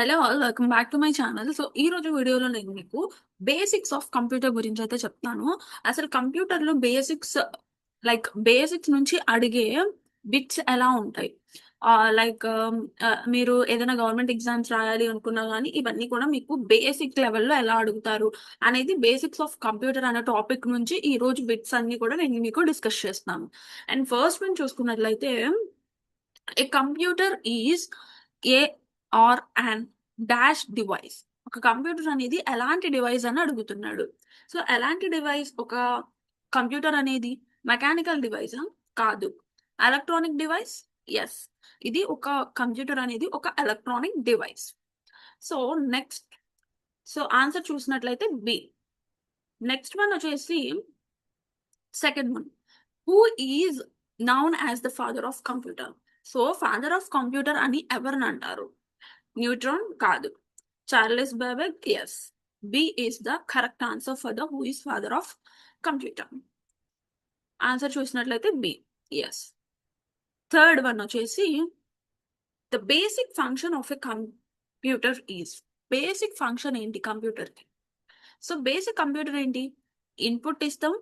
Hello all welcome back to my channel. So ఈ రోజు వీడియోలో నేను మీకు బేసిక్స్ ఆఫ్ కంప్యూటర్ గురించి అయితే చెప్తాను. అసలు కంప్యూటర్లో బేసిక్స్ నుంచి అడిగే బిట్స్ ఎలా ఉంటాయి, లైక్ మీరు ఏదైనా గవర్నమెంట్ ఎగ్జామ్స్ రాయాలి అనుకున్నా కానీ ఇవన్నీ కూడా మీకు బేసిక్ లెవెల్లో ఎలా అడుగుతారు అనేది బేసిక్స్ ఆఫ్ కంప్యూటర్ అనే టాపిక్ నుంచి ఈ రోజు బిట్స్ అన్ని కూడా నేను మీకు డిస్కస్ చేస్తాను. అండ్ ఫస్ట్ మనం చూసుకున్నట్లయితే a computer is a or an dash device. ఒక కంప్యూటర్ అనేది ఎలాంటి డివైస్ అని అడుగుతున్నాడు. సో ఎలాంటి డివైస్ ఒక కంప్యూటర్ అనేది? మెకానికల్ డివైసా? కాదు. Electronic device? ఎస్. ఇది ఒక కంప్యూటర్ అనేది ఒక electronic device. So next, so answer చూసినట్లయితే బి. నెక్స్ట్ వన్ వచ్చేసి second one, who is known as the father of computer. So father of computer అని ఎవరిని అంటారు? న్యూట్రాన్? కాదు. Charles Babbage? Yes. B is the correct answer for the who is father of computer. Answer చూసినట్లయితే B. Yes. Third one వచ్చేసి the basic function of a computer is. Basic function ఏంటి కంప్యూటర్కి? So basic computer ఏంటి? Input ఇస్తాం,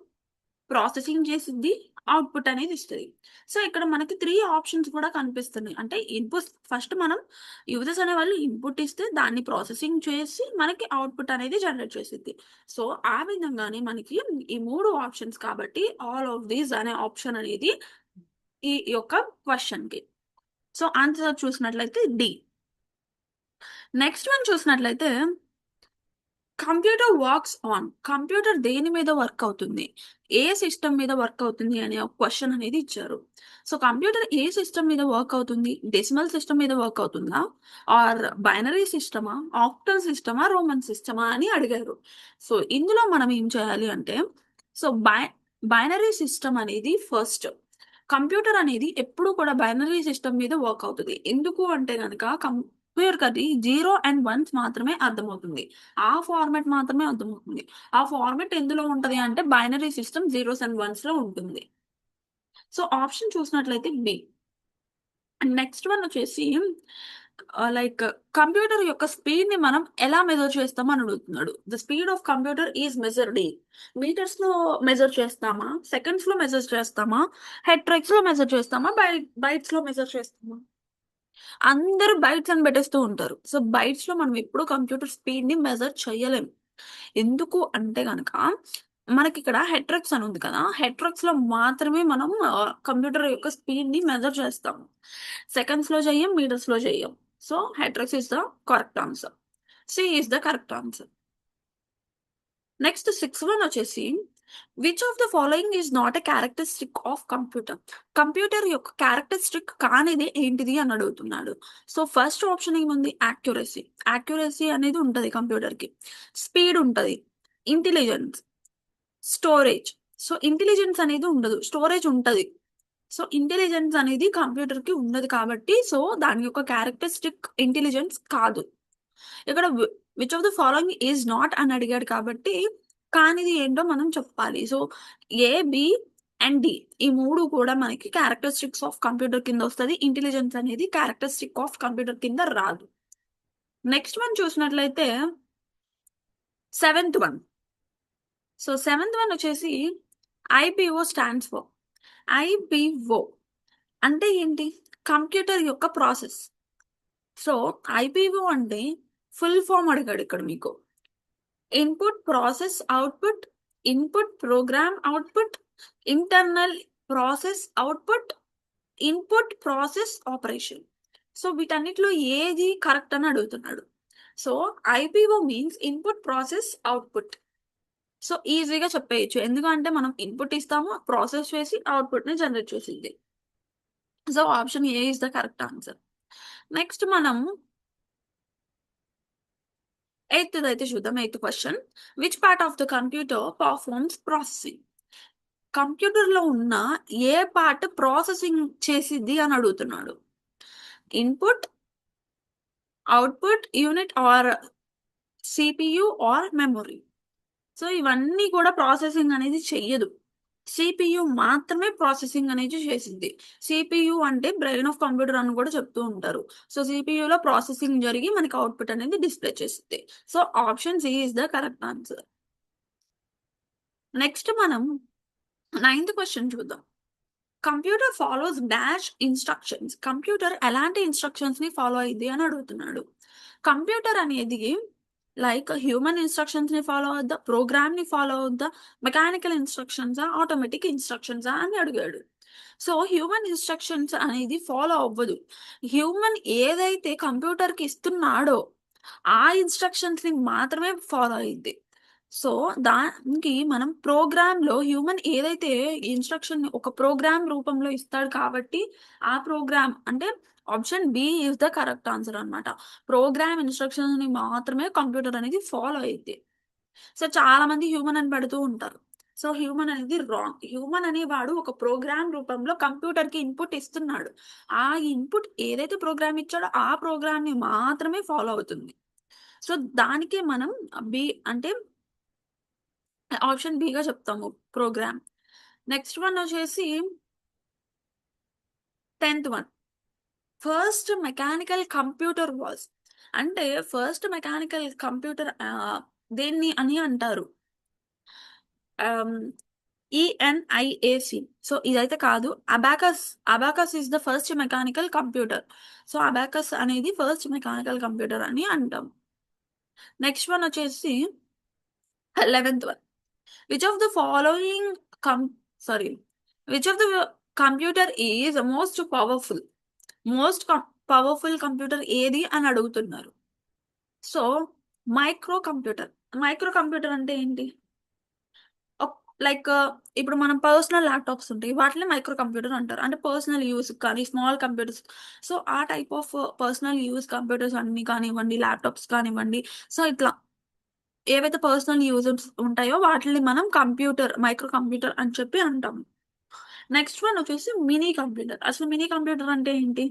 processing చేసిద్ది, output అనేది ఇస్తుంది. So ఇక్కడ మనకి 3 ఆప్షన్స్ కూడా కనిపిస్తున్నాయి. అంటే ఇన్పుట్ ఫస్ట్ మనం యూజర్స్ అనే వాళ్ళు ఇన్పుట్ ఇస్తే దాన్ని ప్రాసెసింగ్ చేసి మనకి అవుట్పుట్ అనేది జనరేట్ చేసిద్ది. సో ఆ విధంగానే మనకి ఈ 3 ఆప్షన్స్ కాబట్టి ఆల్ ఆఫ్ దీస్ అనే ఆప్షన్ అనేది ఈ యొక్క క్వశ్చన్కి. సో ఆన్సర్ చూసినట్లయితే డి. నెక్స్ట్ వన్ చూసినట్లయితే కంప్యూటర్ వర్క్స్ ఆన్. కంప్యూటర్ దేని మీద వర్క్ అవుతుంది, ఏ సిస్టమ్ మీద వర్క్ అవుతుంది అనే ఒక క్వశ్చన్ అనేది ఇచ్చారు. సో కంప్యూటర్ ఏ సిస్టమ్ మీద వర్క్ అవుతుంది? డెసిమల్ సిస్టమ్ మీద వర్క్ అవుతుందా, ఆర్ బైనరీ సిస్టమా, ఆక్టల్ సిస్టమా, రోమన్ సిస్టమా అని అడిగారు. సో ఇందులో మనం ఏం చేయాలి అంటే, సో బైనరీ సిస్టమ్ అనేది ఫస్ట్. కంప్యూటర్ అనేది ఎప్పుడు కూడా బైనరీ సిస్టమ్ మీద వర్క్ అవుతుంది. ఎందుకు అంటే కనుక కంప్యూటర్కి 0 అండ్ 1 మాత్రమే అర్థమవుతుంది. ఆ ఫార్మాట్ మాత్రమే అర్థమవుతుంది. ఆ ఫార్మాట్ ఎందులో ఉంటది అంటే binary system 0s and 1s లో ఉంటుంది. సో ఆప్షన్ చూసినట్లయితే బి. నెక్స్ట్ వన్ వచ్చేసి లైక్ కంప్యూటర్ యొక్క స్పీడ్ ని మనం ఎలా మెజర్ చేస్తామో అని అడుగుతున్నాడు. The speed of computer is measured in meters లో మెజర్ చేస్తామా, సెకండ్స్ లో మెజర్ చేస్తామా, హెట్రిక్స్ లో మెజర్ చేస్తామా, బైట్స్ లో మెజర్ చేస్తామా? అందరూ బైట్స్ అని పెట్టేస్తూ ఉంటారు. సో బైట్స్ లో మనం ఎప్పుడు కంప్యూటర్ స్పీడ్ ని మెజర్ చేయలేం. ఎందుకు అంటే గనక మనకి ఇక్కడ హెట్రిక్స్ అని ఉంది కదా, హెట్రిక్స్ లో మాత్రమే మనం కంప్యూటర్ యొక్క స్పీడ్ ని మెజర్ చేస్తాం. సెకండ్స్ లో చెయ్యం, మీటర్స్ లో చెయ్యం. సో హెట్రిక్స్ is the correct answer. C is the correct answer. Next 6 వచ్చేసి which of the following is not a characteristic of computer. Computer యొక్క క్యారెక్టరిస్టిక్ కానిది ఏంటిది అని అడుగుతున్నాడు. సో ఫస్ట్ ఆప్షన్ ఏముంది? యాక్యురసీ. యాక్యురసీ అనేది ఉంటది కంప్యూటర్ కి. స్పీడ్ ఉంటది, ఇంటెలిజెన్స్, స్టోరేజ్. సో ఇంటెలిజెన్స్ అనేది ఉండదు, స్టోరేజ్ ఉంటది. సో ఇంటెలిజెన్స్ అనేది కంప్యూటర్ కి ఉండదు కాబట్టి సో దాని యొక్క క్యారెక్టరిస్టిక్ ఇంటెలిజెన్స్ కాదు. ఇక్కడ which of the following is not అని అడిగాడు కాబట్టి కానిది ఏంటో మనం చెప్పాలి. So A, B and D ఈ 3 కూడా మనకి క్యారెక్టరిస్టిక్స్ ఆఫ్ కంప్యూటర్ కింద వస్తుంది. ఇంటెలిజెన్స్ అనేది క్యారెక్టరిస్టిక్ ఆఫ్ కంప్యూటర్ కింద రాదు. నెక్స్ట్ వన్ చూసినట్లయితే seventh one. So seventh one వచ్చేసి ఐపిఓ స్టాండ్స్ ఫర్. ఐపిఓ అంటే ఏంటి? కంప్యూటర్ యొక్క ప్రాసెస్. సో ఐపిఓ అంటే ఫుల్ ఫామ్ అడిగాడు ఇక్కడ మీకు. Input process output, input program output, internal process output, input process operation. So వీటన్నిటిలో ఏది కరెక్ట్ అని అడుగుతున్నాడు. So IPO means input process output. So ఈజీగా చెప్పేయచ్చు, ఎందుకంటే మనం ఇన్పుట్ ఇస్తాము, ప్రాసెస్ చేసి అవుట్పుట్ ని జనరేట్ చేసింది. So option A is the correct answer. Next మనం ఎయిత్ అయితే చూద్దాం. Eighth question, which part of the computer performs processing. Computer లో ఉన్న ఏ పార్ట్ ప్రాసెసింగ్ చేసిద్ది అని అడుగుతున్నాడు. Input, output unit, or CPU, or memory. So ఇవన్నీ కూడా ప్రాసెసింగ్ అనేది చెయ్యదు. సిపియు మాత్రమే ప్రాసెసింగ్ అనేది చేసిద్ది. సిపియు అంటే బ్రెయిన్ ఆఫ్ కంప్యూటర్ అని కూడా చెప్తూ ఉంటారు. సో, సిపియులో ప్రాసెసింగ్ జరిగి మనకి అవుట్‌పుట్ అనేది డిస్‌ప్లే చేసిద్ది. So, option C is the correct answer. Next మనం నైన్త్ క్వెషన్ చూద్దాం. Computer follows dash instructions. Computer ఎలాంటి ఇన్‌స్ట్రక్షన్స్‌ని ఫాలో అయిద్ది అని అడుగుతున్నాడు. కంప్యూటర్ అనేది లైక్ హ్యూమన్ ఇన్‌స్ట్రక్షన్స్‌ని ఫాలో అవుద్దా? ప్రోగ్రామ్‌ని ఫాలో అవుద్దా? మెకానికల్ ఇన్‌స్ట్రక్షన్సా? ఆటోమేటిక్ ఇన్‌స్ట్రక్షన్సా? అని అడిగాడు. సో, హ్యూమన్ ఇన్‌స్ట్రక్షన్స్ అనేది ఫాలో అవ్వదు. హ్యూమన్ ఏదైతే కంప్యూటర్‌కి ఇస్తున్నాడో, ఆ ఇన్‌స్ట్రక్షన్స్‌ని మాత్రమే ఫాలో అయిద్ది. సో, దానికి మనం ప్రోగ్రామ్‌లో హ్యూమన్ ఏదైతే ఇన్‌స్ట్రక్షన్‌ని ఒక ప్రోగ్రామ్ రూపంలో ఇస్తాడు కాబట్టి, ఆ ప్రోగ్రామ్ అంటే option B is the correct answer అన్నమాట. ప్రోగ్రామ్ ఇన్‌స్ట్రక్షన్స్‌ని మాత్రమే కంప్యూటర్ అనేది ఫాలో అయిద్ది. సో, చాలామంది హ్యూమన్ అని పెడుతూ ఉంటారు. సో, హ్యూమన్ అనేది రాంగ్. హ్యూమన్ అనేవాడు ఒక ప్రోగ్రామ్ రూపంలో కంప్యూటర్‌కి ఇన్‌పుట్ ఇస్తున్నాడు. ఆ ఇన్‌పుట్ ఏదైతే ప్రోగ్రామ్ ఇచ్చాడో, ఆ ప్రోగ్రామ్‌ని మాత్రమే ఫాలో అవుతుంది. సో, దానికే మనం బి అంటే ఆప్షన్ బిగా చెప్తాము ప్రోగ్రామ్. నెక్స్ట్ వన్ వచ్చేసి 10థ్ one. First mechanical computer was అంటే ఫస్ట్ మెకానికల్ కంప్యూటర్ దేన్ని అని అంటారు? Ah, ENIAC. సో, ఇదైతే కాదు. Abacus. Abacus is the first mechanical computer. So, abacus అనేది ఫస్ట్ మెకానికల్ కంప్యూటర్ అని అంటాం. నెక్స్ట్ వన్ వచ్చేసి 11థ్ one. Which of the following come sorry. Which of the computer is most powerful? Most powerful computer ఏది అని అడుగుతున్నారు. So, micro computer. Micro computer అంటే ఏంటి? ఒక్ లైక్ ఇప్పుడు మనం పర్సనల్ ల్యాప్‌టాప్స్ ఉంటాయి. వాటిని మైక్రో కంప్యూటర్ అంటారు. అంటే పర్సనల్ యూజ్‌కి కానీ, స్మాల్ కంప్యూటర్స్. సో, ఆ type of personal use computers అన్నీ కానివ్వండి, ల్యాప్‌టాప్స్ కానివ్వండి. సో, ఇట్లా ఏవైతే పర్సనల్ యూజెస్ ఉంటాయో వాటిల్ని మనం కంప్యూటర్, మైక్రో కంప్యూటర్ అని చెప్పి అంటాం. నెక్స్ట్ వన్ వచ్చేసి మినీ కంప్యూటర్. అసలు మినీ కంప్యూటర్ అంటే ఏంటి?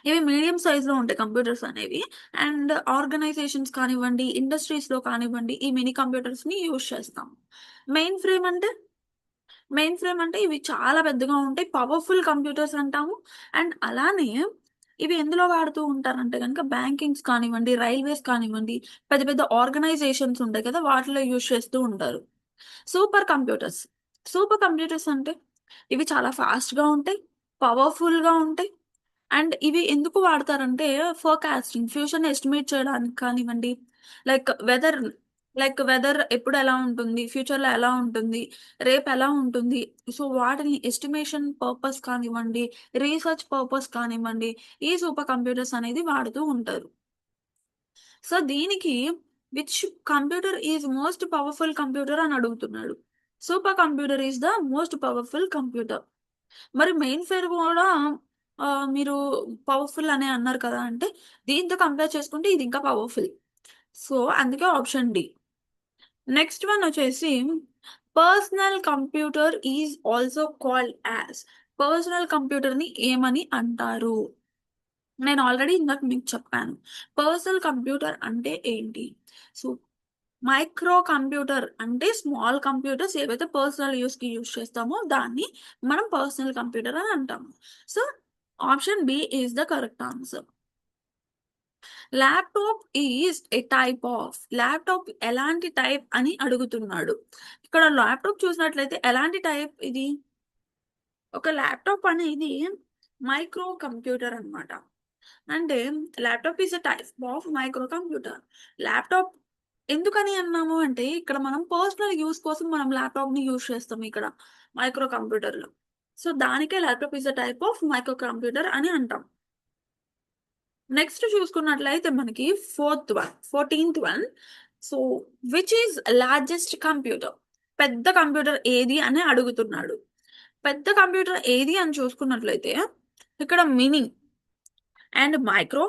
ఇవి మీడియం సైజ్‌లో ఉంటాయి కంప్యూటర్స్ అనేవి. అండ్ ఆర్గనైజేషన్స్ కానివ్వండి, ఇండస్ట్రీస్‌లో కానివ్వండి, ఈ మినీ కంప్యూటర్స్‌ని యూజ్ చేస్తాం. మెయిన్ ఫ్రేమ్ అంటే? మెయిన్ ఫ్రేమ్ అంటే ఇవి చాలా పెద్దగా ఉంటాయి. పవర్‌ఫుల్ కంప్యూటర్స్ అంటాము. అండ్ అలానే ఇవి ఎందులో వాడుతూ ఉంటారంటే గనక బ్యాంకింగ్స్ కానివ్వండి, రైల్వేస్ కానివ్వండి, పెద్ద పెద్ద ఆర్గనైజేషన్స్ ఉంటాయి కదా! వాటిలో యూజ్ చేస్తూ ఉంటారు. Super computers. సూపర్ కంప్యూటర్స్ అంటే ఇవి చాలా ఫాస్ట్‌గా ఉంటాయి. పవర్‌ఫుల్‌గా ఉంటాయి. అండ్ ఇవి ఎందుకు వాడతారంటే ఫోర్‌కాస్టింగ్, ఫ్యూచర్‌ని ఎస్టిమేట్ చేయడానికి కానివ్వండి, లైక్ వెదర్ వెదర్ ఎప్పుడు ఎలా ఉంటుంది, ఫ్యూచర్‌లో ఎలా ఉంటుంది, రేపు ఎలా ఉంటుంది. సో, వాటిని ఎస్టిమేషన్ పర్పస్ కానివ్వండి, రీసెర్చ్ పర్పస్ కానివ్వండి, ఈ సూపర్ కంప్యూటర్స్ అనేది వాడుతూ ఉంటారు. సో, దీనికి which computer is most powerful computer అని అడుగుతున్నాడు. Super computer is the most powerful computer. మరి మెయిన్ ఫేర్ గూడా మీరు పవర్‌ఫుల్ అనే అన్నారు కదా! అంటే దీంతో కంపేర్ చేసుకుంటే ఇది ఇంకా పవర్‌ఫుల్. సో, అందుకే ఆప్షన్ డి. నెక్స్ట్ వన్ వచ్చేసి personal computer is also called as. Personal కంప్యూటర్‌ని ఏమని అంటారు? నేను ఆల్రెడీ ఇందాక మీకు చెప్పాను. పర్సనల్ కంప్యూటర్ అంటే ఏంటి? సో, మైక్రో కంప్యూటర్ అంటే స్మాల్ కంప్యూటర్స్ ఏవైతే పర్సనల్ యూజ్‌కి యూజ్ చేస్తామో దాన్ని మనం పర్సనల్ కంప్యూటర్ అని అంటాము. So, option B is the correct answer. Laptop is a type of. Laptop ఎలాంటి టైప్ అని అడుగుతున్నాడు. ఇక్కడ ల్యాప్‌టాప్ చూసినట్లయితే ఎలాంటి టైప్ ఇది? ఒక ల్యాప్‌టాప్ అనేది మైక్రో కంప్యూటర్ అన్నమాట. అంటే laptop is a type of micro computer. Laptop ఎందుకని అన్నాము అంటే, ఇక్కడ మనం పర్సనల్ యూజ్ కోసం మనం ల్యాప్‌టాప్‌ని యూజ్ చేస్తాం ఇక్కడ మైక్రో కంప్యూటర్‌లో. సో, దానికే laptop is a type of micro computer అని అంటాం. నెక్స్ట్ చూసుకున్నట్లయితే మనకి 14థ్ one. So, which is largest computer? పెద్ద కంప్యూటర్ ఏది అని అడుగుతున్నాడు. పెద్ద కంప్యూటర్ ఏది అని చూసుకున్నట్లయితే, ఇక్కడ mini and micro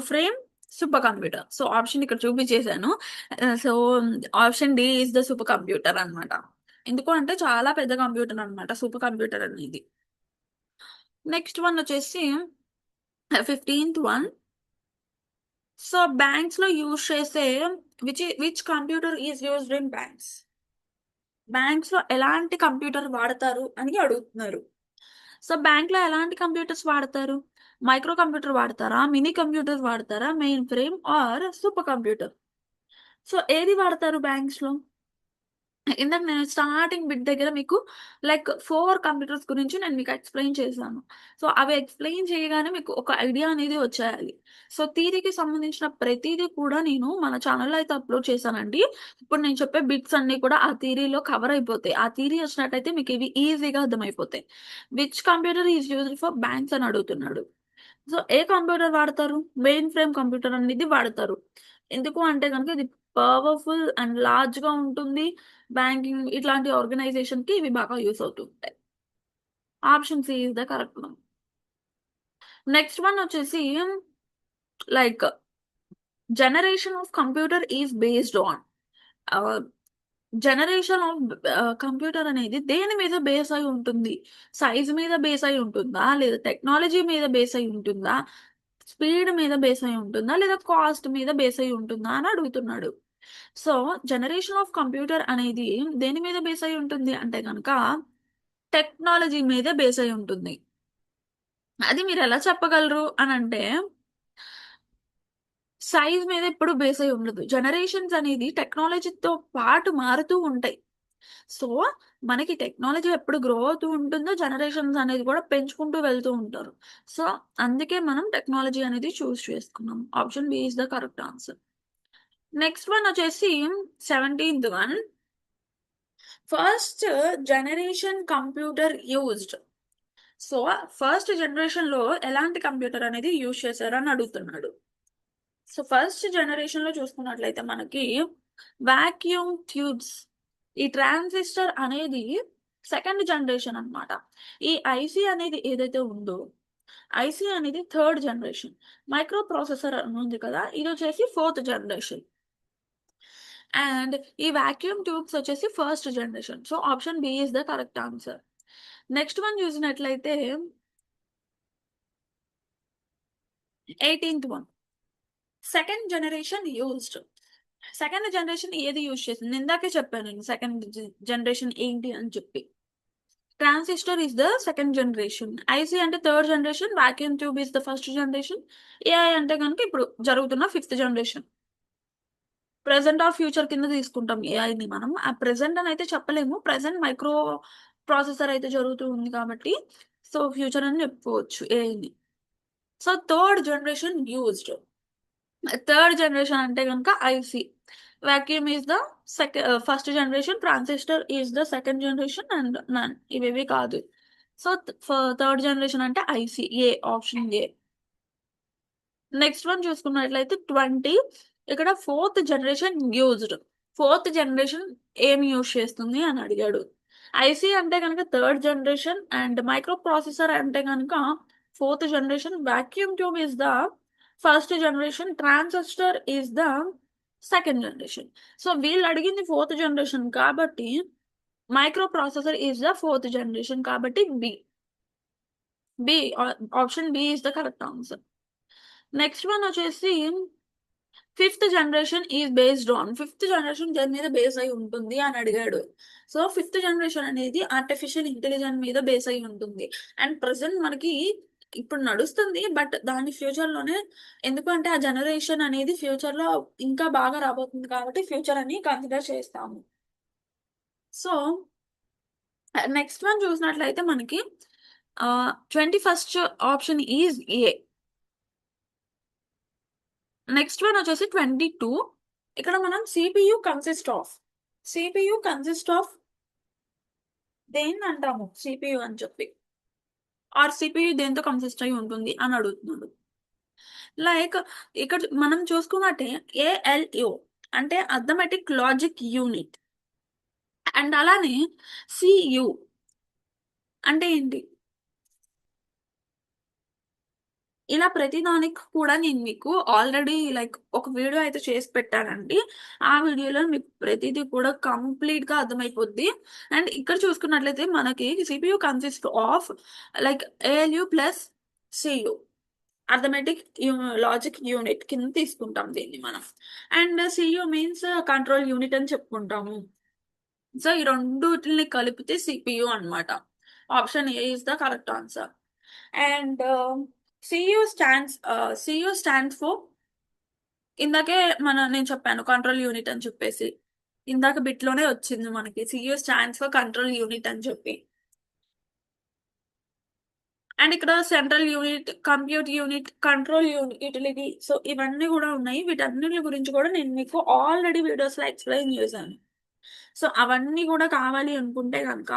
frame, super computer. So, option ఇక్కడ చూపించేసాను. So, option D is the super computer అన్నమాట. ఎందుకు అంటే చాలా పెద్ద కంప్యూటర్ అన్నమాట సూపర్ కంప్యూటర్ అనేది. నెక్స్ట్ వన్ వచ్చేసి 15థ్ వన్. సో, బ్యాంక్స్‌లో యూజ్ చేసే which computer is used in banks? Banks లో ఎలాంటి కంప్యూటర్ వాడతారు అని అడుగుతున్నారు. సో బ్యాంక్ లో ఎలాంటి కంప్యూటర్స్ వాడతారు? మైక్రో కంప్యూటర్ వాడతారా, మినీ కంప్యూటర్ వాడతారా, main frame are super computer? So ఏది వాడతారు బ్యాంక్స్ లో? ఇందాక నేను స్టార్టింగ్ బిట్ దగ్గర మీకు లైక్ 4 కంప్యూటర్స్ గురించి నేను మీకు ఎక్స్‌ప్లెయిన్ చేశాను. సో, అవి ఎక్స్‌ప్లెయిన్ చేయగానే మీకు ఒక ఐడియా అనేది వచ్చేయాలి. సో, థియరీకి సంబంధించిన ప్రతీదీ కూడా నేను మన ఛానెల్‌లో అయితే అప్‌లోడ్ చేశానండి. ఇప్పుడు నేను చెప్పే బిట్స్ అన్నీ కూడా ఆ థియరీలో కవర్ అయిపోతాయి. ఆ థియరీ వచ్చినట్టయితే మీకు ఇవి ఈజీగా అర్థమైపోతాయి. Which computer is used for banks అని అడుగుతున్నాడు. సో, ఏ కంప్యూటర్ వాడతారు? మెయిన్ ఫ్రేమ్ కంప్యూటర్ అనేది వాడతారు. ఎందుకు అంటే గనుక ఇది పవర్‌ఫుల్ అండ్ లార్జ్‌గా ఉంటుంది. బ్యాంకింగ్ ఇట్లాంటి ఆర్గనైజేషన్‌కి ఇవి బాగా యూజ్ అవుతూ ఉంటాయి. Option C is the correct one. Next one వచ్చేసి like generation of computer is based on ah, generation of computer అనేది దేని మీద బేస్ అయి ఉంటుంది? సైజ్ మీద బేస్ అయి ఉంటుందా? లేదా టెక్నాలజీ మీద బేస్ అయి ఉంటుందా? స్పీడ్ మీద బేస్ అయి ఉంటుందా? లేదా కాస్ట్ మీద బేస్ అయి ఉంటుందా? అని అడుగుతున్నాడు. సో, జనరేషన్ ఆఫ్ కంప్యూటర్ అనేది దేని మీద బేస్ అయి ఉంటుంది అంటే గనక టెక్నాలజీ మీద బేస్ అయి ఉంటుంది. అది మీరెలా చెప్పగలరు అనంటే సైజ్ మీద ఎప్పుడు బేస్ అయి ఉండదు. జనరేషన్స్ అనేది టెక్నాలజీతో పాటు మారుతూ ఉంటాయి. సో, మనకి టెక్నాలజీ ఎప్పుడు గ్రో అవుతూ ఉంటుందో, జనరేషన్స్ అనేది కూడా పెంచుకుంటూ వెళ్తూ ఉంటారు. సో, అందుకే మనం టెక్నాలజీ అనేది చూజ్ చేసుకున్నాం. Option B is the correct answer. Next one వచ్చేసి 17థ్ one. First generation computer used. So, first జనరేషన్‌లో ఎలాంటి కంప్యూటర్ అనేది యూజ్ చేశారు అని అడుగుతున్నాడు. సో, ఫస్ట్ జనరేషన్‌లో చూసుకున్నట్లయితే మనకి వాక్యూమ్ ట్యూబ్స్. ఈ ట్రాన్సిస్టర్ అనేది సెకండ్ జనరేషన్ అన్నమాట. ఈ ఐసీ అనేది ఏదైతే ఉందో, ఐసీ అనేది థర్డ్ జనరేషన్. మైక్రో ప్రాసెసర్ అని ఉంది కదా! ఇదొచ్చేసి ఫోర్త్ జనరేషన్. అండ్ ఈ వాక్యూమ్ ట్యూబ్స్ వచ్చేసి first generation. So, option B is the correct answer. Next one చూసినట్లయితే 18థ్ one. Second generation used. Second generation ఏది యూజ్ చేసింది? ఇందాకే చెప్పాను నేను సెకండ్ జనరేషన్ ఏంటి అని చెప్పి. Transistor is the second generation. IC అంటే third generation. Vacuum tube is the first generation. AI అంటే గనుక ఇప్పుడు జరుగుతున్న fifth generation. Present or future కింద తీసుకుంటాం ఏఐని మనం. ఆ ప్రెజెంట్ అని అయితే చెప్పలేము. ప్రెజెంట్ మైక్రో ప్రాసెసర్ అయితే జరుగుతూ ఉంది కాబట్టి, సో, ఫ్యూచర్ అని చెప్పుకోవచ్చు ఏఐని. So, third generation used. Third generation అంటే గనుక IC. Vacuum is the first generation. Transistor is the second generation and none ఇవేవి కాదు. సో, థర్డ్ జనరేషన్ అంటే IC. A option A. Next one చూసుకున్నట్లయితే 20. ఇక్కడ fourth generation used. Fourth generation ఏమి use చేస్తుంది అని అడిగాడు. ఐసీ అంటే గనక third generation and microprocessor అంటే గనక fourth generation. Vacuum tube is the first generation. Transistor is the second generation. So, వీళ్ళు అడిగింది ఫోర్త్ జనరేషన్ కాబట్టి micro processor is the fourth generation కాబట్టి B. B option B is the correct answer. Next one వచ్చేసి fifth generation is based on. Fifth generation దేని మీద base అయి ఉంటుంది అని అడిగాడు. సో, ఫిఫ్త్ జనరేషన్ అనేది ఆర్టిఫిషియల్ ఇంటెలిజెన్స్ మీద బేస్ అయి ఉంటుంది. అండ్ ప్రెజెంట్ మనకి ఇప్పుడు నడుస్తుంది. బట్ దాని ఫ్యూచర్‌లోనే ఎందుకంటే ఆ జనరేషన్ అనేది ఫ్యూచర్‌లో ఇంకా బాగా రాబోతుంది కాబట్టి ఫ్యూచర్ అని కన్సిడర్ చేస్తాము. సో, నెక్స్ట్ వన్ చూసినట్లయితే మనకి 21st option is a. Next one వచ్చేసి 22. ఇక్కడ మనం సిపియు కన్సిస్ట్ ఆఫ్ దేన్నంటాము సిపియు అని చెప్పి. ఆర్ సిపియు దేనితో కన్సిస్ట్ అయ్యి ఉంటుంది అని అడుగుతున్నాడు. లైక్ ఇక్కడ మనం చూసుకున్నట్టే ఏఎల్యు అంటే అర్థమెటిక్ లాజిక్ యూనిట్. అండ్ అలానే సియు అంటే ఏంటి? ఇలా ప్రతి దానికి కూడా నేను మీకు ఆల్రెడీ లైక్ ఒక వీడియో అయితే చేసి పెట్టానండి. ఆ వీడియోలో మీకు ప్రతీదీ కూడా కంప్లీట్‌గా అర్థమైపోద్ది. అండ్ ఇక్కడ చూసుకున్నట్లయితే మనకి CPU consist of like ALU plus CU. Arithmetic logic unit కింద తీసుకుంటాం దీన్ని మనం. And CU means control unit అని చెప్పుకుంటాము. సో ఈ రెండుటిని కలిపితే సిపియు అన్నమాట. Option A is the correct answer. And CU stands for, ఇందాకే నేను చెప్పాను కంట్రోల్ యూనిట్ అని చెప్పేసి. ఇందాక బిట్లోనే వచ్చింది మనకి CU stands for control unit అని చెప్పి. అండ్ ఇక్కడ central unit, compute unit, control utility, so ఇవన్నీ కూడా ఉన్నాయి. వీటన్నిటి గురించి కూడా నేను మీకు ఆల్రెడీ వీడియోస్లో ఎక్స్ప్లెయిన్ చేశాను. సో అవన్నీ కూడా కావాలి అనుకుంటే కనుక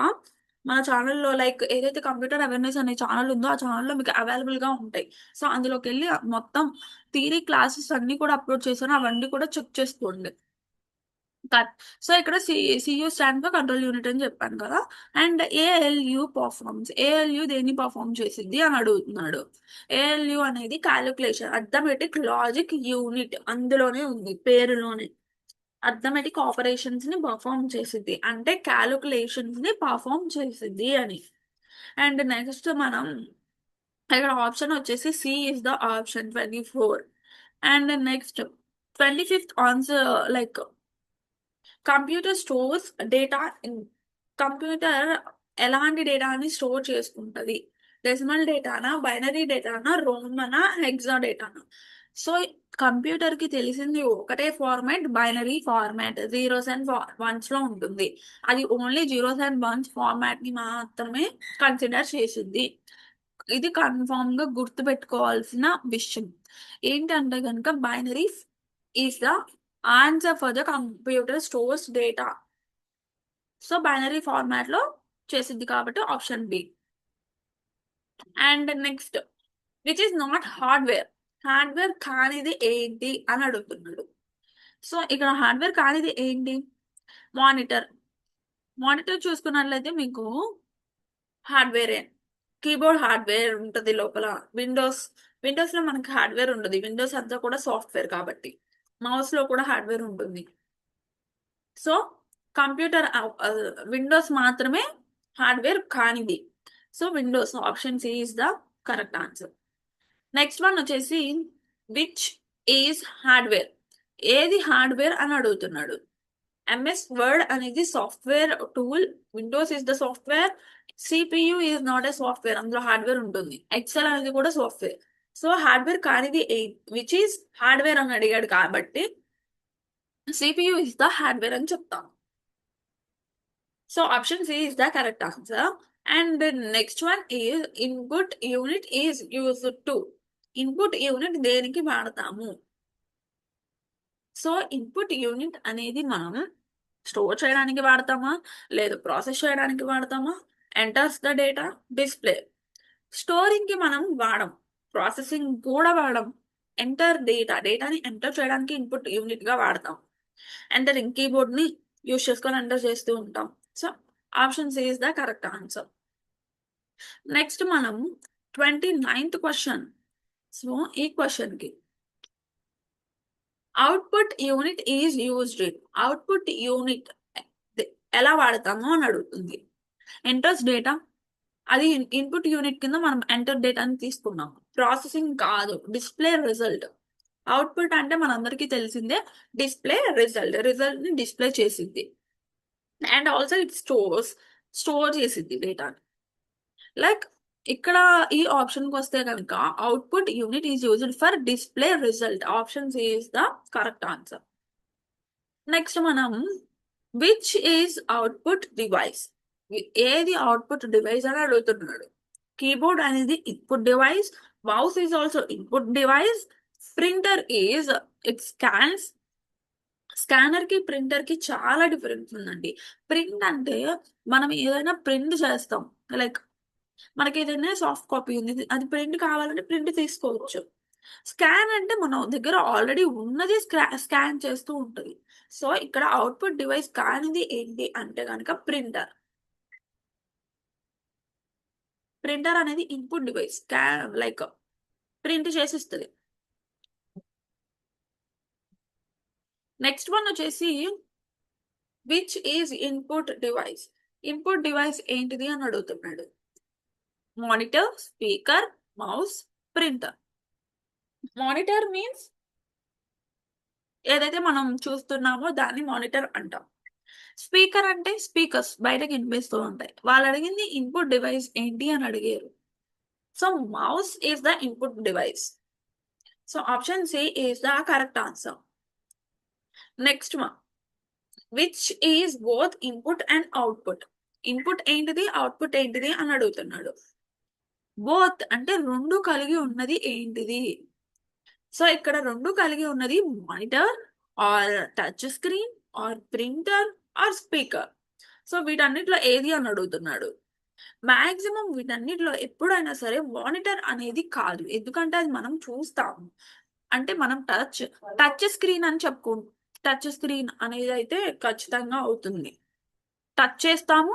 మన ఛానల్లో లైక్ ఏదైతే కంప్యూటర్ అవేర్నెస్ అనే ఛానల్ ఉందో ఆ ఛానల్లో మీకు అవైలబుల్గా ఉంటాయి. సో అందులోకి వెళ్ళి మొత్తం థియరీ క్లాసెస్ అన్నీ కూడా అప్లోడ్ చేశాను, అవన్నీ కూడా చెక్ చేసుకోండి. సో ఇక్కడ CU stand for control unit అని చెప్పాను కదా. అండ్ ఏఎల్యు పర్ఫార్మ్స్, ఏఎల్యు దేన్ని పర్ఫార్మ్ చేసింది అని అడుగుతున్నాడు. ఏఎల్యు అనేది క్యాలిక్యులేషన్, అర్థమెటిక్ లాజిక్ యూనిట్, అందులోనే ఉంది పేరులోనే. అర్థమెటిక్ ఆపరేషన్స్ ని పర్ఫార్మ్ చేసింది అంటే క్యాలిక్యులేషన్స్ ని పర్ఫార్మ్ చేసింది అని. అండ్ నెక్స్ట్ మనం ఇక్కడ ఆప్షన్ వచ్చేసి C is the option 24. And next 25th answer like computer stores data in, computer ఎలాంటి డేటాని స్టోర్ చేసుకుంటది? డెసిమల్ డేటానా, బైనరీ డేటానా, రోమనా, హెక్సా డేటానా? సో కంప్యూటర్ కి తెలిసింది ఒకటే format, binary format, zeros and ones లో ఉంటుంది. అది only zeros and ones format ని మాత్రమే కన్సిడర్ చేసింది. ఇది కన్ఫామ్ గా గుర్తు పెట్టుకోవాల్సిన విషయం. ఏంటంటే కనుక binary is the answer for the computer stores data. So binary format లో చేసింది కాబట్టి option B. And next which is not hardware, hardware కానిది ఏంటి అని అడుగుతున్నాడు. సో ఇక్కడ హార్డ్వేర్ కానిది ఏంటి? మానిటర్. మానిటర్ చూసుకున్నట్లయితే మీకు హార్డ్వేరే, కీబోర్డ్ హార్డ్వేర్ ఉంటుంది లోపల. విండోస్ లో మనకి హార్డ్వేర్ ఉండదు, విండోస్ అంతా కూడా సాఫ్ట్వేర్ కాబట్టి. మౌస్ లో కూడా హార్డ్వేర్ ఉంటుంది. సో కంప్యూటర్ విండోస్ మాత్రమే హార్డ్వేర్ కానిది. So Windows, option C is the correct answer. Next one వచ్చేసి విచ్ ఈజ్ హార్డ్వేర్, ఏది హార్డ్వేర్ అని అడుగుతున్నాడు. ఎంఎస్ వర్డ్ అనేది software tool, Windows is the software, CPU is not a software, అందులో hardware ఉంటుంది. Excel అనేది కూడా సాఫ్ట్వేర్. సో హార్డ్వేర్ కానిది విచ్ ఈజ్ హార్డ్వేర్ అని అడిగాడు కాబట్టి సిపియు ఇస్ ద హార్డ్వేర్ అని చెప్తాం. So option C is the correct answer. And next one is input unit is used to, input unit దేనికి వాడతాము? సో ఇన్పుట్ యూనిట్ అనేది మనం స్టోర్ చేయడానికి వాడతామా, లేదు ప్రాసెస్ చేయడానికి వాడతామా? Enters the data, display. Storing కి మనం వాడం, ప్రాసెసింగ్ కూడా వాడం. ఎంటర్ డేటాని ఎంటర్ చేయడానికి ఇన్పుట్ యూనిట్ గా వాడతాం. ఎంటరింగ్, కీబోర్డ్ ని యూజ్ చేసుకొని ఎంటర్ చేస్తూ ఉంటాం. So option C is the correct answer. Next మనం 29th క్వశ్చన్. సో ఈ క్వశ్చన్ కి output unit is used, output unit ఎలా వాడతాము అని అడుగుతుంది. ఎంటర్స్ డేటా, అది ఇన్పుట్ యూనిట్ కింద మనం ఎంటర్ డేటాని తీసుకున్నాం. ప్రాసెసింగ్ కాదు, డిస్ప్లే రిజల్ట్. అవుట్పుట్ అంటే మనందరికీ తెలిసిందే డిస్ప్లే రిజల్ట్ ని డిస్ప్లే చేసింది. అండ్ ఆల్సో ఇట్ స్టోర్ చేసింది డేటాని. లైక్ ఇక్కడ ఈ ఆప్షన్ కి వస్తే కనుక output unit is used for display result, option C is the correct answer. Next మనం విచ్ ఈజ్ అవుట్పుట్ డివైస్, ఏది అవుట్పుట్ డివైస్ అని అడుగుతున్నాడు. కీబోర్డ్ అనేది input device, mouse is also input device, printer is it scans. Scanner కి printer కి చాలా difference ఉందండి. Print అంటే మనం ఏదైనా ప్రింట్ చేస్తాం, లైక్ మనకి ఏదైనా సాఫ్ట్ కాపీ ఉంది, అది ప్రింట్ కావాలంటే ప్రింట్ తీసుకోవచ్చు. స్కాన్ అంటే మన దగ్గర ఆల్రెడీ ఉన్నది స్కాన్ చేస్తూ ఉంటుంది. సో ఇక్కడ అవుట్పుట్ డివైస్ కానిది ఏంటి అంటే కనుక ప్రింటర్. ప్రింటర్ అనేది ఇన్పుట్ డివైస్, లైక్ ప్రింట్ చేసిస్తుంది. నెక్స్ట్ వన్ వచ్చేసి which is input device, input device ఏంటిది అని అడుగుతున్నాడు. Monitor, speaker, mouse, printer. Monitor means ఏదైతే మనం చూస్తున్నామో దాన్ని మానిటర్ అంటాం. స్పీకర్ అంటే స్పీకర్స్ బయటకు వినిపిస్తూ ఉంటాయి. వాళ్ళు అడిగింది ఇన్పుట్ డివైస్ ఏంటి అని అడిగారు. So mouse is the input device. So option C is the correct answer. Next one, which is both input and output. Input ఏంటిది, అవుట్పుట్ ఏంటిది అని అడుగుతున్నాడు. బోత్ అంటే రెండు కలిగి ఉన్నది ఏంటిది. సో ఇక్కడ రెండు కలిగి ఉన్నది monitor or touch screen or printer or speaker. So వీటన్నిటిలో ఏది అని అడుగుతున్నాడు. మాక్సిమం వీటన్నిటిలో ఎప్పుడైనా సరే మానిటర్ అనేది కాదు, ఎందుకంటే అది మనం చూస్తాము. అంటే మనం టచ్ స్క్రీన్ అని టచ్ స్క్రీన్ అనేది అయితే ఖచ్చితంగా అవుతుంది. టచ్ చేస్తాము,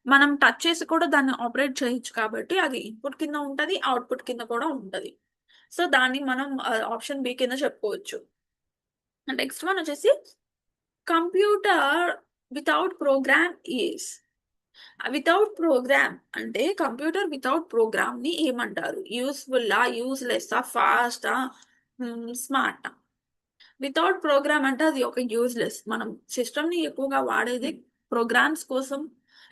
మనం టచ్ చేసి కూడా దాన్ని ఆపరేట్ చేయొచ్చు, కాబట్టి అది ఇన్పుట్ కింద ఉంటది, అవుట్పుట్ కింద కూడా ఉంటది. సో దాన్ని మనం ఆప్షన్ బి కింద చెప్పుకోవచ్చు. నెక్స్ట్ వన్ వచ్చేసి computer without program is. Without program అంటే కంప్యూటర్ వితౌట్ ప్రోగ్రామ్ ని ఏమంటారు? Useful, useless, fast, smart. Without program అంటే అది ఒక యూస్లెస్. మనం సిస్టమ్ ని ఎక్కువగా వాడేది ప్రోగ్రామ్స్ కోసం,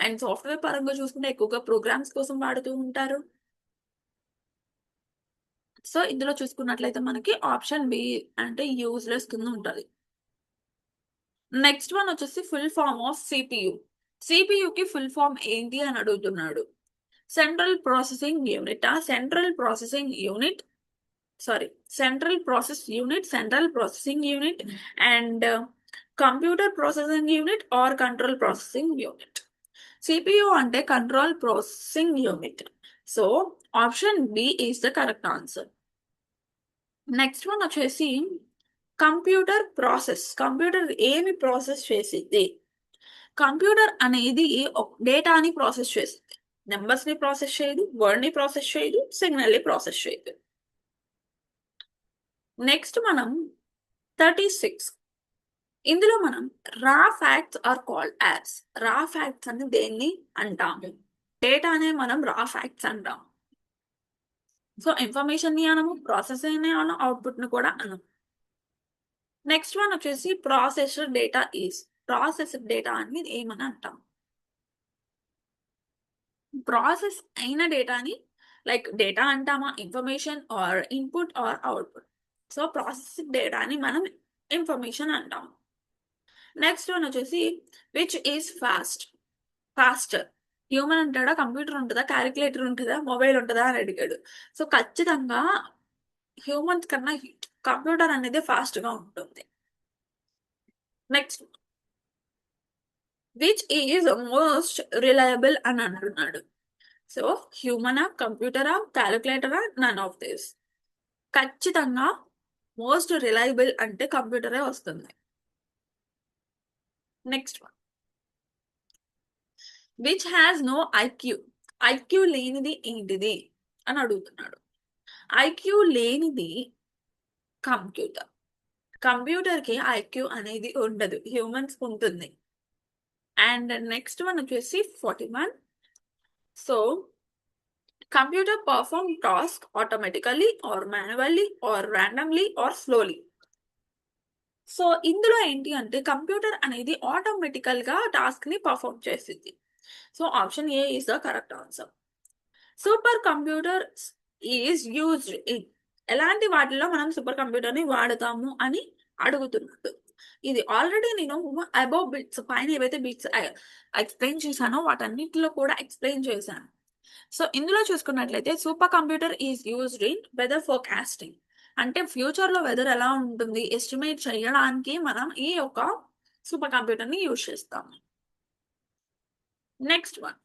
అండ్ సాఫ్ట్వేర్ పరంగా చూసుకుంటే ఎక్కువగా ప్రోగ్రామ్స్ కోసం వాడుతూ ఉంటారు. సో ఇందులో చూసుకున్నట్లయితే మనకి ఆప్షన్ బి అంటే యూస్లెస్ కింద ఉంటది. నెక్స్ట్ వన్ వచ్చేసి ఫుల్ ఫామ్ ఆఫ్ సిపియు. సిపియుకి ఫుల్ ఫామ్ ఏంటి అని అడుగుతున్నాడు. Central processing unit, central processing unit, sorry central process unit, central processing unit, and computer processing unit or control processing unit. CPU అంటే control processing unit. So option B is the correct answer. Next one వచ్చేసి computer process. Computer ఏమి process చేసింది? Computer అనేది డేటాని process చేస్తుంది. Numbers ని process చేయదు, word ని ప్రాసెస్ చేయదు, సిగ్నల్ ని ప్రాసెస్ చేయదు. నెక్స్ట్ మనం 36. ఇందులో మనం రా ఫ్యాక్ట్స్ ఆర్ కాల్డ్ యాజ్. రా ఫ్యాక్ట్స్ అని దేన్ని అంటాము? డేటానే మనం రా ఫ్యాక్ట్స్ అంటాం. సో ఇన్ఫర్మేషన్ ని అనము, ప్రాసెస్ ని అనం, అవుట్పుట్ ని కూడా అనం. నెక్స్ట్ వన్ వచ్చేసి processed data is. Processed data అని ఏమని అంటాం? ప్రాసెస్ అయిన డేటాని లైక్ డేటా అంటామా, information or input or output. So processed డేటాని మనం ఇన్ఫర్మేషన్ అంటాం. నెక్స్ట్ వన్ వచ్చేసి విచ్ ఈస్ ఫాస్టర్. హ్యూమన్ ఉంటాడా, కంప్యూటర్ ఉంటుందా, క్యాలిక్యులేటర్ ఉంటుందా, మొబైల్ ఉంటుందా అని అడిగాడు. సో ఖచ్చితంగా హ్యూమన్స్ కన్నా కంప్యూటర్ అనేది ఫాస్ట్ గా ఉంటుంది. Next which is most reliable అని అంటున్నాడు. సో హ్యూమనా, కంప్యూటరా, క్యాలిక్యులేటరా, నన్ ఆఫ్ దిస్. ఖచ్చితంగా మోస్ట్ రిలయబుల్ అంటే కంప్యూటరే వస్తుంది. Next one, which has no IQ. IQ లేనిది ఏంటిది అని అడుగుతున్నాడు. ఐక్యూ లేనిది కంప్యూటర్. కంప్యూటర్ కి ఐక్యూ అనేది ఉండదు, హ్యూమన్స్ ఉంటుంది. అండ్ నెక్స్ట్ వన్ వచ్చేసి 41. So computer perform task automatically or manually or randomly or slowly. So ఇందులో ఏంటి అంటే కంప్యూటర్ అనేది ఆటోమేటికల్ గా టాస్క్ ని పర్ఫామ్ చేసింది. So option A is the correct answer. Super computer is used in. ఎలాంటి వాటిలో మనం సూపర్ కంప్యూటర్ ని వాడతాము అని అడుగుతున్నాడు. ఇది ఆల్రెడీ నేను అబౌవ్ బిట్స్ పైన ఏవైతే బిట్స్ ఎక్స్ప్లెయిన్ చేశానో వాటన్నిటిలో కూడా ఎక్స్ప్లెయిన్ చేశాను. సో ఇందులో చూసుకున్నట్లయితే supercomputer is used in weather forecasting. అంటే ఫ్యూచర్ లో వెదర్ ఎలా ఉంటుంది ఎస్టిమేట్ చేయడానికి మనం ఈ యొక్క సూపర్ కంప్యూటర్ ని యూజ్ చేస్తాము. Next one,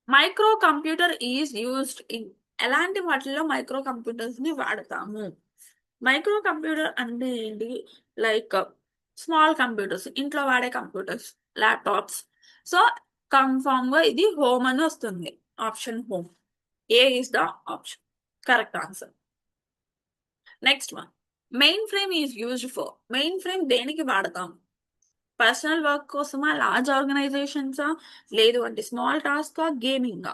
microcomputer is used in. ఎలాంటి వాటిల్లో మైక్రో కంప్యూటర్స్ ని వాడతాము? మైక్రో కంప్యూటర్ అంటే ఏంటి? లైక్ స్మాల్ కంప్యూటర్స్, ఇంట్లో వాడే కంప్యూటర్స్, ల్యాప్టాప్స్. సో కన్ఫామ్ గా ఇది హోమ్ అని వస్తుంది. Option home, A is the option correct answer. Next one, main frame is used for. Main frame దేనికి వాడతాం? పర్సనల్ వర్క్ కోసమా, లార్జ్ ఆర్గనైజేషన్సా, లేదు అంటే small task, gaming.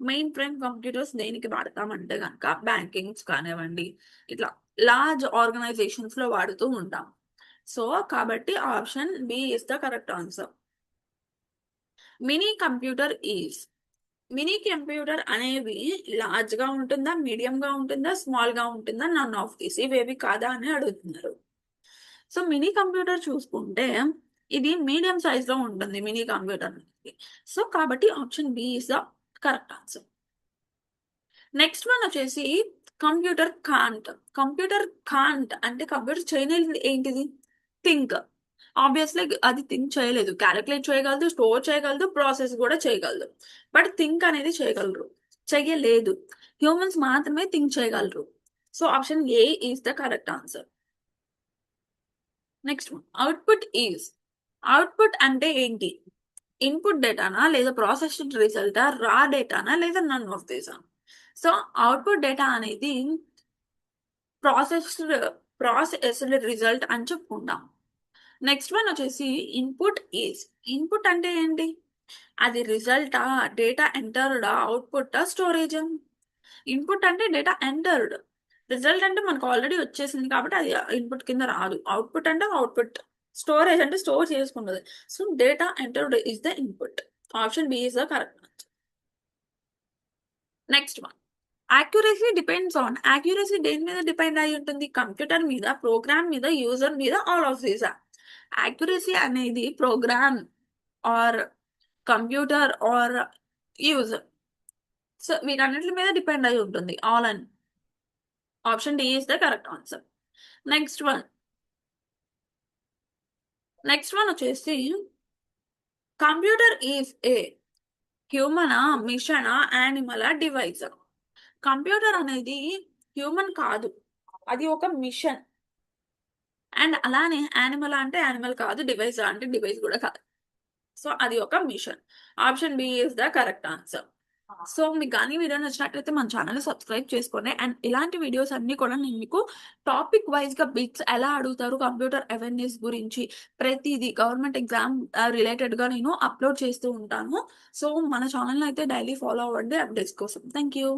Main frame computers దేనికి వాడతామంటే కనుక బ్యాంకింగ్స్ కానివ్వండి, ఇట్లా లార్జ్ ఆర్గనైజేషన్స్ లో వాడుతూ ఉంటాం. సో కాబట్టి option B is the correct answer. Minicomputer is, minicomputer అనేవి లార్జ్ గా ఉంటుందా, మీడియం గా ఉంటుందా, స్మాల్ గా ఉంటుందా, నన్ ఆఫ్ దీస్ ఇవేవి కాదా అని అడుగుతున్నారు. సో మినీ కంప్యూటర్ చూసుకుంటే ఇది మీడియం సైజ్ లో ఉంటుంది మినీ కంప్యూటర్ అనేది. సో కాబట్టి option B is the correct answer. Next one వచ్చేసి కంప్యూటర్ కాంట్. కంప్యూటర్ కాంట్ అంటే కంప్యూటర్ చేయలేదు ఏంటిది, థింక్. ఆబ్వియస్లీ అది థింక్ చేయలేదు, క్యాలిక్యులేట్ చేయగలదు, స్టోర్ చేయగలదు, ప్రాసెస్ కూడా చేయగలదు. బట్ థింక్ అనేది చేయగలరు, చెయ్యలేదు. హ్యూమన్స్ మాత్రమే థింక్ చేయగలరు. So option A is the correct answer. Next output is, output అంటే ఏంటి, ఇన్పుట్ డేటానా లేదా ప్రాసెస్డ్ రిజల్టా, రా డేటానా లేదా నన్ ఆఫ్ దీసా. సో అవుట్పుట్ డేటా అనేది ప్రాసెస్డ్ ప్రాసెస్డ్ రిజల్ట్ అని చెప్పుకుంటాం. నెక్స్ట్ వన్ వచ్చేసి ఇన్పుట్ ఈజ్, ఇన్పుట్ అంటే ఏంటి, అది రిజల్టా, డేటా ఎంటర్డా, అవుట్పుట్టా, స్టోరేజ్. ఇన్పుట్ అంటే డేటా ఎంటర్డ్, రిజల్ట్ అంటే మనకు ఆల్రెడీ వచ్చేసింది కాబట్టి అది ఇన్పుట్ కింద రాదు. అవుట్పుట్ అంటే అవుట్పుట్, స్టోరేజ్ అంటే స్టోర్ చేసుకున్నది. So data entered is the input. Option B is the correct. Next one accuracy depends on, accuracy దేని మీద డిపెండ్ అయి ఉంటుంది, కంప్యూటర్ మీద, ప్రోగ్రామ్ మీద, యూజర్ మీద, ఆల్ ఆఫ్ దీస్. యాక్యురసీ అనేది program or computer or user, so వీటన్నిటి మీద డిపెండ్ అయి ఉంటుంది ఆల్ అని. Option D is the correct answer. Next one, next one వచ్చేసి కంప్యూటర్ ఈజ్ ఏ హ్యూమనా, మిషనా, యానిమలా, డివైస్. కంప్యూటర్ అనేది హ్యూమన్ కాదు, అది ఒక మిషన్. అండ్ అలానే యానిమల్ అంటే యానిమల్ కాదు, డివైస్ అంటే డివైస్ కూడా కాదు. సో అది ఒక machine. Option B is the correct answer. So మీకు కానీ వీడియో నచ్చినట్లయితే మన ఛానల్ సబ్స్క్రైబ్ చేసుకోండి. అండ్ ఇలాంటి వీడియోస్ అన్ని కూడా నేను మీకు టాపిక్ వైజ్ గా బిట్స్ ఎలా అడుగుతారు, కంప్యూటర్ అవేర్నెస్ గురించి ప్రతిదీ గవర్నమెంట్ ఎగ్జామ్ రిలేటెడ్ గా నేను అప్లోడ్ చేస్తూ ఉంటాను. సో మన ఛానల్ అయితే డైలీ ఫాలో అవ్వండి అప్డేట్స్ కోసం. Thank you.